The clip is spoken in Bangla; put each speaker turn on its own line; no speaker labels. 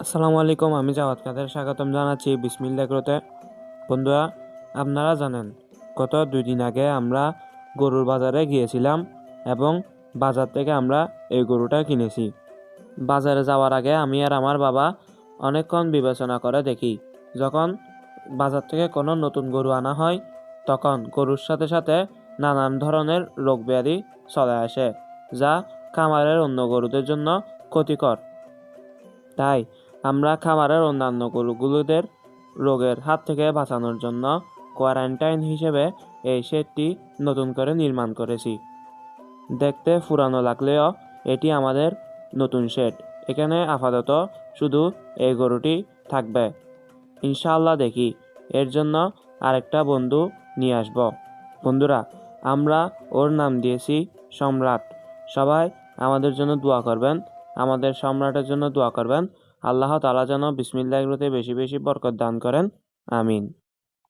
আসসালামু আলাইকুম, আমি জাওয়াদ কাদের স্বাগতম জানাচ্ছি বিসমিল্লাহ এগ্রোতে। বন্ধুরা, আপনারা জানেন গত 2 দিন আগে আমরা গরুর বাজারে গিয়েছিলাম এবং বাজার থেকে আমরা এই গরুটা কিনেছি। বাজারে যাওয়ার আগে আমি আর আমার বাবা অনেকক্ষণ বিবেচনা করে দেখি, যখন বাজার থেকে কোনো নতুন গরু আনা হয় তখন গরুর সাথে সাথে নানান ধরনের রোগ ব্যাধি চলে আসে, যা খামারের অন্য গরুদের জন্য ক্ষতিকর। তাই আমরা খামারের অন্যান্য গরুগুলোদের রোগের হাত থেকে বাঁচানোর জন্য কোয়ারেন্টাইন হিসেবে এই শেডটি নতুন করে নির্মাণ করেছি। দেখতে পুরানো লাগলেও এটি আমাদের নতুন শেড। এখানে আপাতত শুধু এই গরুটি থাকবে। ইনশাআল্লাহ দেখি এর জন্য আরেকটা বন্ধু নিয়ে আসব। বন্ধুরা, আমরা ওর নাম দিয়েছি সম্রাট। সবাই আমাদের জন্য দোয়া করবেন, আমাদের সম্রাটের জন্য দোয়া করবেন। আল্লাহ তাআলা যেন বিসমিল্লাহির রহমানির রহিমে বেশি বেশি বরকত দান করেন। আমিন।